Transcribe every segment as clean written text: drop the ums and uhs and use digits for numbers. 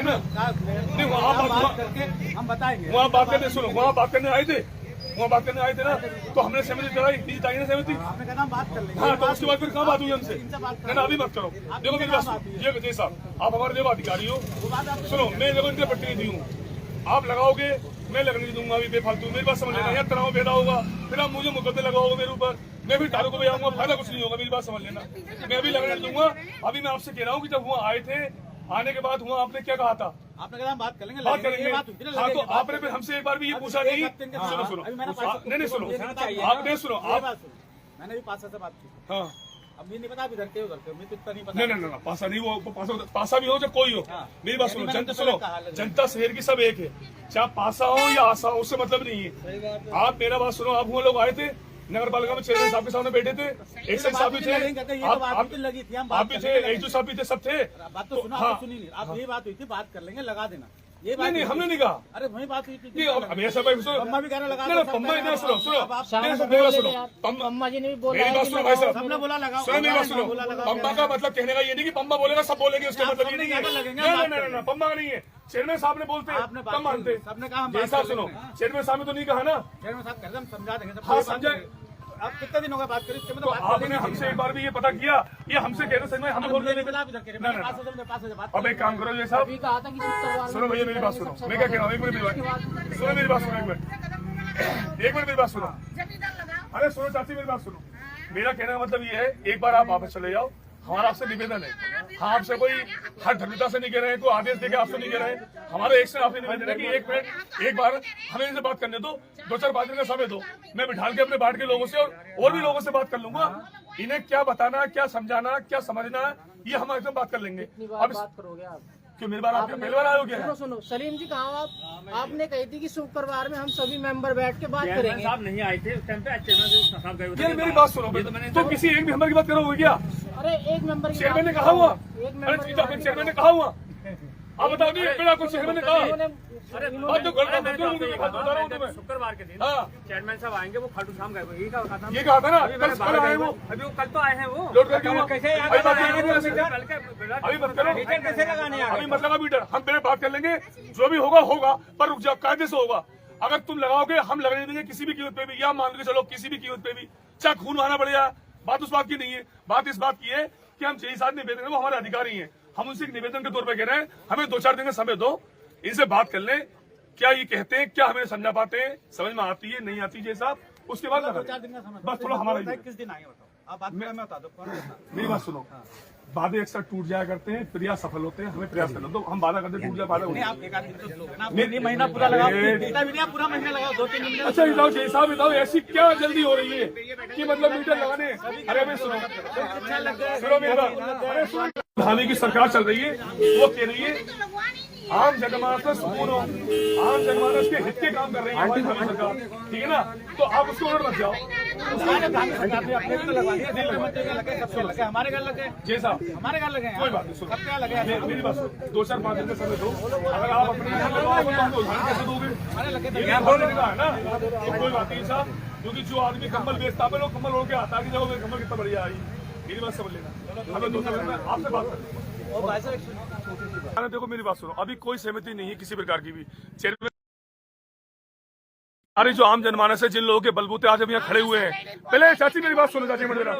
नहीं हम बताएंगे। वहाँ बात करने सुनो, वहाँ बात करने आए थे ना, तो हमने सहमति कराई, दी चाहिए ना सहमति। आपने कहा बात कर लेंगे। हाँ, तो उसके बाद फिर कहाँ बात हुई हमसे? ना अभी मत करो। देखो मेरी बात, ये जय साहब, आप हमारे देव अधिकारी हो, सुनो, मैं देखो इनके प्रतिनिधि हूँ, आप लगाओगे, मैं लगने नहीं दूंगा अभी बेफालतू। मेरी बात समझ लेना, यहाँ तनाव पैदा होगा, फिर आप मुझे मुकदमे लगाओगे मेरे ऊपर, मैं भी तारों को बजाऊंगा, फायदा कुछ नहीं होगा। मेरी बात समझ लेना, मैं अभी लगने नहीं दूंगा। अभी मैं आपसे कह रहा हूँ कि जब वहाँ आए थे, आने के बाद हुआ आपने क्या कहा था? आपने कहा बात करेंगे। हाँ, तो आपने फिर हमसे एक बार भी ये पूछा नहीं। सुनो, नहीं सुनो, आपने सुनो, आप मैंने भी पासा से बात की। हाँ, अब ये नहीं पता इधर के उधर के, मुझे इतना नहीं पता। नहीं, पासा नहीं, वो पासा भी हो चाहे कोई हो। मेरी बात सुनो, जनता शहर की सब एक है, चाहे पासा हो या आशा हो, उससे मतलब नहीं है। आप मेरा बात सुनो, आप वो लोग आए थे नगर पालिका में, चेयरमैन साहब के सामने बैठे थे, एक साहब भी थे, आप भी थे, एक साहब भी थे, सब थे। बात तो सुनो, आप सुनी नहीं, आप ये बात हुई थी, बात कर लेंगे, लगा देना। ये बात नहीं, हमने नहीं कहा। अरे वही बात हुई थी। ऐसा भाई पम्मा भी कह रहा लगा, पम्मा इधर सुनो, पम्मा जी ने भी बोला, मेरी बात सुनो भाई साहब, हमने बोला लगा, सुनो मेरी बात सुनो, पम्मा का मतलब कहने का ये नहीं कि पम्मा बोलेगा सब बोलेंगे, उसका मतलब ये नहीं है। ना पम्मा नहीं है, चेयरमैन साहब ने बोलते कम मानते। सबने कहा साहब सुनो, चेयरमैन साहब ने तो नहीं कहा ना, चेयरमैन साहब समझा देंगे। हाँ, समझाए। आप कितने दिन हो गए बात करें? तो आपने हमसे एक बार भी ये पता किया, ये हमसे कह रहे सच में, हमें बोलते अब एक काम करो, ये साहब सुनो भैया मेरी बात सुनो, मैं क्या कह रहा हूँ, एक मिनट मेरी बात सुनो, मेरी बात सुनो, एक मिनट मेरी बात सुनो। अरे सुनो चाची मेरी बात सुनो, मेरा कहने का मतलब ये है, एक बार आप वापस चले जाओ, हमारा आपसे निवेदन है। हाँ, आपसे कोई हर धर्मिता से नहीं कह रहे हैं, कोई आदेश देके आपसे नहीं कह रहे हैं, हमारा एक से आपसे निवेदन है कि एक मिनट एक बार हमें इनसे बात करने दो, 2-4 दिन का समय दो, मैं बिठा के अपने बाढ़ के लोगों से और भी लोगों से बात कर लूंगा। इन्हें क्या बताना, क्या समझाना, क्या समझना, ये हम एकदम बात कर लेंगे। अब बात करोगे आप? क्यों मेरी बार आप पहली बार आए हो क्या? सुनो सलीम जी, कहाँ आपने कही थी कि शुक्रवार में हम सभी मेंबर बैठ के बात करेंगे। आप नहीं आए थे उस टाइम पे। मेरी बात सुनो, तो किसी एक मेंबर की बात करोगे क्या? अरे एक मेंबर चेयरमैन ने कहा हुआ, चेयरमैन ने कहा हुआ, आप बताओ आपको चेयरमैन ने कहा? शुक्रवार के दिन चेयरमैन साहब आएंगे, वो खाटू श्याम गए, ये कहा था ना, कल आए वो, अभी वो कल तो आए हैं, वो कैसे कैसे लगाने अभी मतलब मीटर हम पहले बात कर लेंगे, जो भी होगा होगा, पर रुक जाओ, कायदे से होगा। अगर तुम लगाओगे हम लगने देंगे किसी भी कीमत पे भी, या मान के चलो किसी भी कीमत पे भी, चाहे खून बहाना पड़ जाए, बात उस बात की नहीं है। बात इस बात की है कि हम जय साथ निवेदन है, वो हमारे अधिकारी हैं, हम उनसे निवेदन के तौर पर कह रहे हैं, हमें 2-4 दिन का समय दो, इनसे बात कर लें, क्या ये कहते हैं, क्या हमें समझा पाते हैं, समझ में आती है नहीं आती, जैसा उसके बाद 2-4 दिन का समय बस थोड़ा हमारा किस दिन आएंगे बताओ, आप बात में बता दो। मेरी बात सुनो, वादे अक्सर टूट जाया करते हैं, प्रयास सफल होते हैं, हमें प्रयास करना दो, हम वादा करते टूट जाए वादा महीना पूरा लगाओ, पूरा महीना लगाओ, 2-3 दिन। अच्छा बताओ जय साहब, बताओ ऐसी क्या जल्दी हो रही है कि मतलब मीटर लगाने? अरे भाई सुनो मेरी बात, अरे सुनो, हाल की सरकार चल रही है, वो कह रही है आम जनमानस में सुकून हो, आम जनमानस के हित के काम कर रही है हमारी सरकार, ठीक है ना? तो आप उसको और मत जाओ, हमारे घर लगे, जैसा हमारे घर लगे, कोई बात नहीं, सुनो क्या लगे, मेरी बात सुनो, 2-4-5 दिन का समय दो, अगर आप अपने यहाँ लगाओगे तो हमको उधार कैसे दोगे? बोलने का है ना, कोई बात नहीं साहब, क्योंकि जो आदमी कम्बल बेचता है, लोग कम्बल ओढ़ के आता है कि जब कम्बल कितना बढ़िया आई, मेरी बात समझ लेना, हमें 2-4 दिन में आपसे बात करें। देखो मेरी बात सुनो, अभी कोई सहमति नहीं है किसी प्रकार की भी। चेयरमैन अरे जो आम जनमानस है, जिन लोगों के बलबूते आज हम यहाँ खड़े हुए हैं, पहले चाची मेरी बात सुनो, चाची मेरा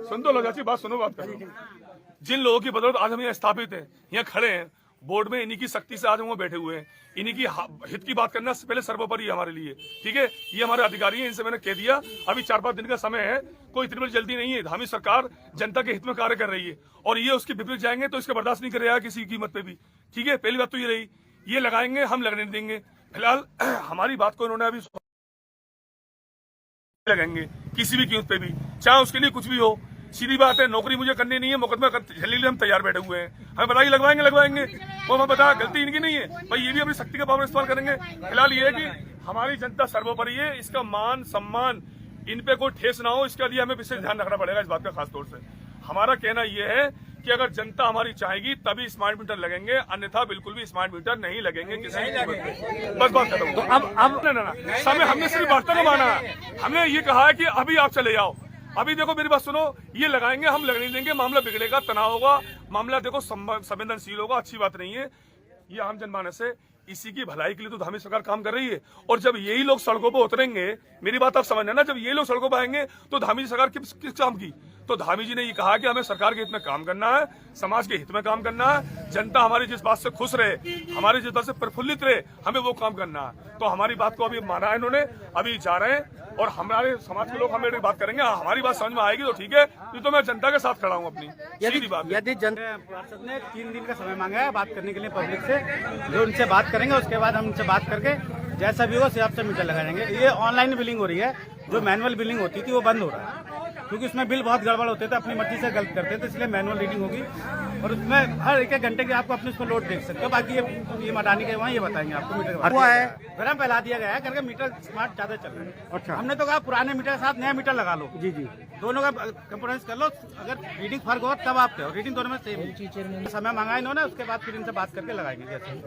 सुन दो, चाची बात सुनो, बात करो। जिन लोगों की बदौलत आज हम यहाँ स्थापित हैं, यहाँ खड़े हैं, बोर्ड में इन्हीं की शक्ति से आज हम बैठे हुए हैं, इन्हीं की हित की बात करना पहले सर्वोपरि है हमारे लिए, ठीक है? ये हमारे अधिकारी हैं, इनसे मैंने कह दिया, अभी 4-5 दिन का समय है, कोई इतनी बड़ी जल्दी नहीं है, हमारी सरकार जनता के हित में कार्य कर रही है, और ये उसके विपरीत जाएंगे तो इसका बर्दाश्त नहीं करेगा किसी कीमत पे भी, ठीक है? पहली बात तो ये रही, ये लगाएंगे, हम लगने नहीं देंगे। फिलहाल हमारी बात को इन्होंने अभी लगाएंगे किसी भी कीमत पे भी, चाहे उसके लिए कुछ भी हो। सीधी बात है, नौकरी मुझे करनी नहीं है, मुकदमा झेलने के लिए हम तैयार बैठे हुए हैं, हमें बताइए लगवाएंगे, वो हमें बता, गलती इनकी नहीं है भाई, ये भी अपनी शक्ति का पावर इस्तेमाल करेंगे। फिलहाल ये है कि हमारी जनता सर्वोपरि है, इसका मान सम्मान, इन पे कोई ठेस ना हो, इसके लिए हमें विशेष ध्यान रखना पड़ेगा। इस बात का खास तौर से हमारा कहना यह है कि अगर जनता हमारी चाहेगी तभी स्मार्ट मीटर लगेंगे, अन्यथा बिल्कुल भी स्मार्ट मीटर नहीं लगेंगे किसी। बस बात खत्म। तो अब समय हमने सिर्फ वार्ता को माना है, हमने ये कहा है कि अभी आप चले जाओ, अभी देखो मेरी बात सुनो, ये लगाएंगे, हम लगने देंगे, मामला बिगड़ेगा, तनाव होगा, मामला देखो संवेदनशील होगा, अच्छी बात नहीं है। ये आम जनमानस है, इसी की भलाई के लिए तो धामी सरकार काम कर रही है। और जब यही लोग सड़कों पर उतरेंगे, मेरी बात आप समझना ना, जब ये लोग सड़कों पर आएंगे तो धामी सरकार किस काम की? तो धामी जी ने ये कहा कि हमें सरकार के हित में काम करना है, समाज के हित में काम करना है, जनता हमारी जिस बात से खुश रहे, हमारी जिस बात से प्रफुल्लित रहे, हमें वो काम करना है। तो हमारी बात को अभी माना है इन्होंने, अभी जा रहे हैं और हमारे समाज के लोग हमें बात करेंगे। हमारी बात समझ में आएगी तो ठीक है, नहीं तो मैं जनता के साथ खड़ा हूँ अपनी, सीधी बात। यदि पार्षद ने 3 दिन का समय मांगा है बात करने के लिए पब्लिक से, जो उनसे बात करेंगे उसके बाद हम उनसे बात करके जैसा भी हो उस हिसाब से मीटर लगाएंगे। ये ऑनलाइन बिलिंग हो रही है, जो मैनुअल बिलिंग होती थी वो बंद हो रहा है, क्योंकि उसमें बिल बहुत गड़बड़ होते थे, अपनी मर्जी से गलत करते थे, इसलिए मैनुअल रीडिंग होगी और उसमें हर एक घंटे के आपको अपने उसमें लोड देख सकते हो। बाकी ये मटाने के वहाँ ये बताएंगे आपको मीटर हुआ है, गरम फैला दिया गया है करके मीटर स्मार्ट ज्यादा चल रहा है। अच्छा, हमने तो कहा पुराने मीटर के साथ नया मीटर लगा लो। जी जी, दोनों का कंप्रोमाइज कर लो, अगर रीडिंग फर्क हो तब आप रीडिंग दोनों में सेम। समय मांगा इन्होंने, उसके बाद फिर इनसे बात करके लगाएंगे जैसे।